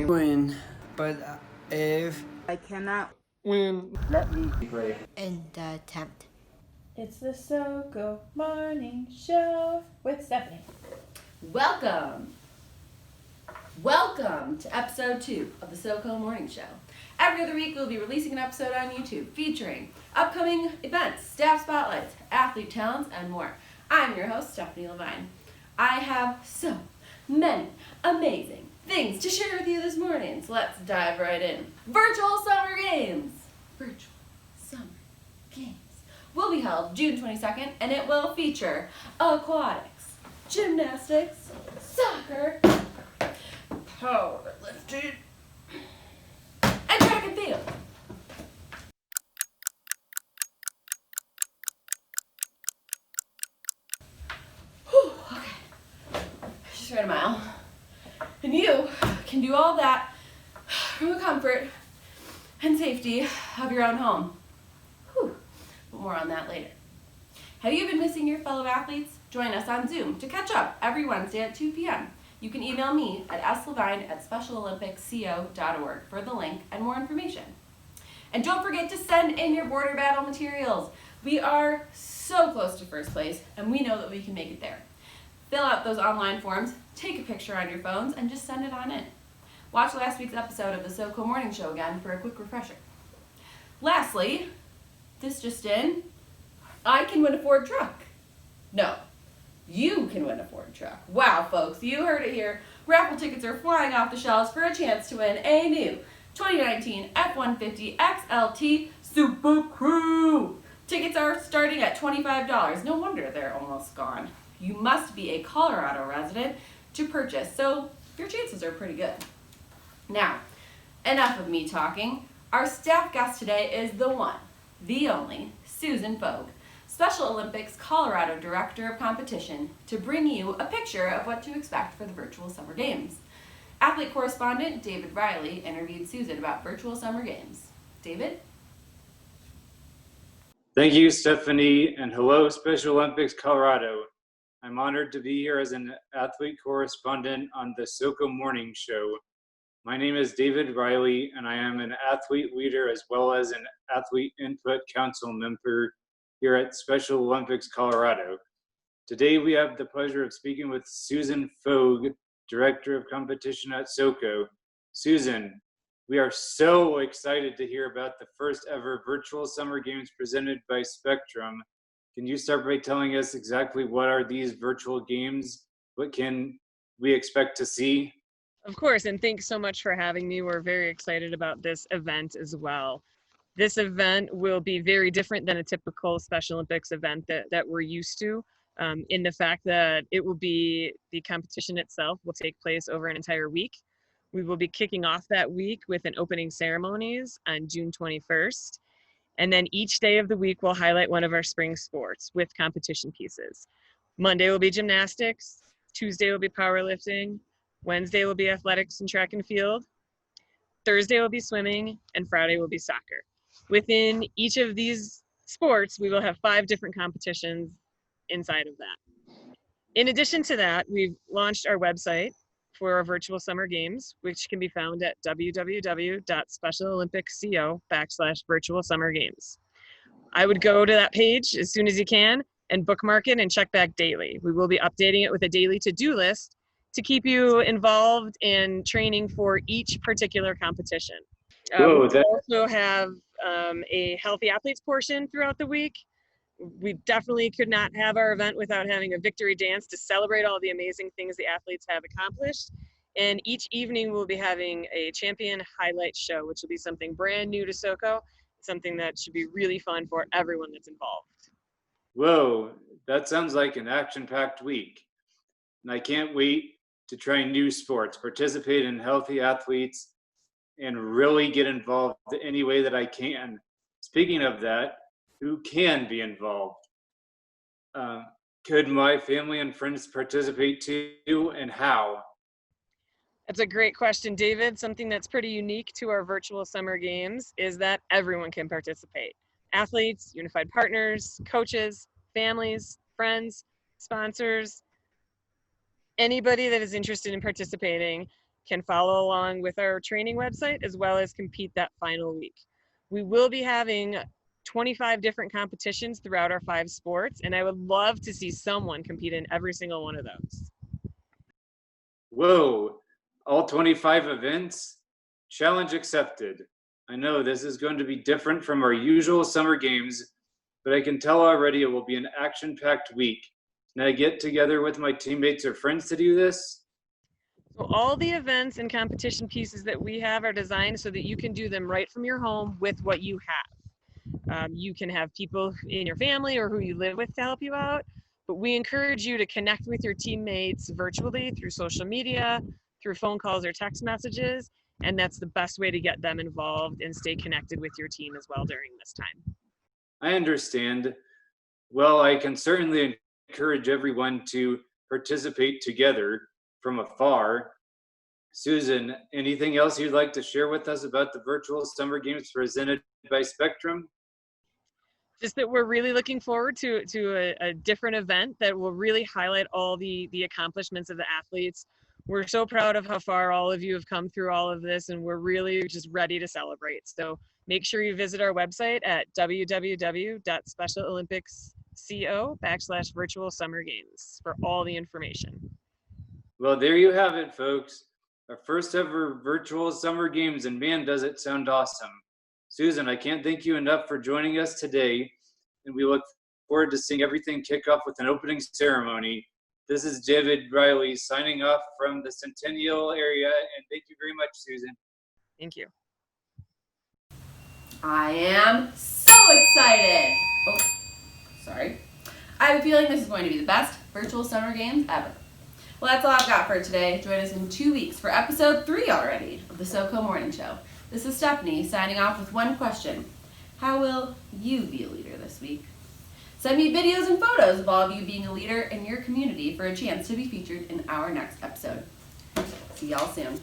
win, but if I cannot win, let me break. In the attempt. It's the SOCO Morning Show with Stephanie. Welcome to episode 2 of the SOCO Morning Show. Every other week we'll be releasing an episode on YouTube featuring upcoming events, staff spotlights, athlete talents, and more. I'm your host, Stephanie Levine. I have so many amazing things to share with you this morning, so let's dive right in. Virtual Summer Games will be held June 22nd, and it will feature aquatics, gymnastics, soccer, powerlifting, and track and field. Whew, okay, just ran a mile. And you can do all that from the comfort and safety of your own home. Whew, but more on that later. Have you been missing your fellow athletes? Join us on Zoom to catch up every Wednesday at 2 p.m. You can email me at slevine@specialolympicsco.org for the link and more information. And don't forget to send in your border battle materials. We are so close to first place, and we know that we can make it there. Fill out those online forms, take a picture on your phones, and just send it on in. Watch last week's episode of the SOCO Morning Show again for a quick refresher. Lastly, this just in, I can win a Ford truck. No, you can win a Ford truck. Wow, folks, you heard it here. Raffle tickets are flying off the shelves for a chance to win a new 2019 F-150 XLT Super Crew. Tickets are starting at $25. No wonder they're almost gone. You must be a Colorado resident to purchase, so your chances are pretty good. Now, enough of me talking. Our staff guest today is the one, the only, Susan Fogue, Special Olympics Colorado Director of Competition, to bring you a picture of what to expect for the virtual Summer Games. Athlete correspondent David Riley interviewed Susan about virtual Summer Games. David? Thank you, Stephanie, and hello, Special Olympics Colorado. I'm honored to be here as an athlete correspondent on the SOCO Morning Show. My name is David Riley, and I am an athlete leader as well as an athlete input council member here at Special Olympics Colorado. Today we have the pleasure of speaking with Susan Fogue, Director of Competition at SOCO. Susan, we are so excited to hear about the first ever virtual Summer Games presented by Spectrum. Can you start by telling us exactly what are these virtual games? What can we expect to see? Of course, and thanks so much for having me. We're very excited about this event as well. This event will be very different than a typical Special Olympics event that we're used to, in the fact that it will be, the competition itself will take place over an entire week. We will be kicking off that week with an opening ceremonies on June 21st. And then each day of the week will highlight one of our spring sports with competition pieces. Monday will be gymnastics, Tuesday will be powerlifting, Wednesday will be athletics and track and field, Thursday will be swimming, and Friday will be soccer. Within each of these sports, we will have 5 different competitions inside of that. In addition to that, we've launched our website for our virtual Summer Games, which can be found at www.specialolympicsco.com/virtual Summer Games. I would go to that page as soon as you can and bookmark it and check back daily. We will be updating it with a daily to-do list to keep you involved in training for each particular competition. We also have a healthy athletes portion throughout the week. We definitely could not have our event without having a victory dance to celebrate all the amazing things the athletes have accomplished. And each evening we'll be having a champion highlight show, which will be something brand new to SOCO, something that should be really fun for everyone that's involved. Whoa, that sounds like an action-packed week. And I can't wait to try new sports, participate in healthy athletes, and really get involved any way that I can. Speaking of that, who can be involved? Could my family and friends participate too, and how? That's a great question, David. Something that's pretty unique to our virtual Summer Games is that everyone can participate. Athletes, unified partners, coaches, families, friends, sponsors, anybody that is interested in participating can follow along with our training website as well as compete that final week. We will be having 25 different competitions throughout our 5 sports, and I would love to see someone compete in every single one of those. Whoa, all 25 events? Challenge accepted. I know this is going to be different from our usual summer games, but I can tell already it will be an action-packed week. Can I get together with my teammates or friends to do this? So all the events and competition pieces that we have are designed so that you can do them right from your home with what you have. You can have people in your family or who you live with to help you out, but we encourage you to connect with your teammates virtually through social media, through phone calls or text messages, and that's the best way to get them involved and stay connected with your team as well during this time. I understand. Well, I can certainly encourage everyone to participate together from afar. Susan, anything else you'd like to share with us about the virtual summer games presented by Spectrum? Just that we're really looking forward to a different event that will really highlight all the accomplishments of the athletes. We're so proud of how far all of you have come through all of this, and we're really just ready to celebrate. So make sure you visit our website at www.specialolympicsco.com/virtual summer games for all the information. Well, there you have it, folks. Our first ever virtual summer games, and man, does it sound awesome. Susan, I can't thank you enough for joining us today, and we look forward to seeing everything kick off with an opening ceremony. This is David Riley signing off from the Centennial area, and thank you very much, Susan. Thank you. I am so excited. Oh, sorry. I have a feeling this is going to be the best virtual summer games ever. Well, that's all I've got for today. Join us in 2 weeks for episode 3 already of the SOCO Morning Show. This is Stephanie signing off with one question. How will you be a leader this week? Send me videos and photos of all of you being a leader in your community for a chance to be featured in our next episode. See y'all soon.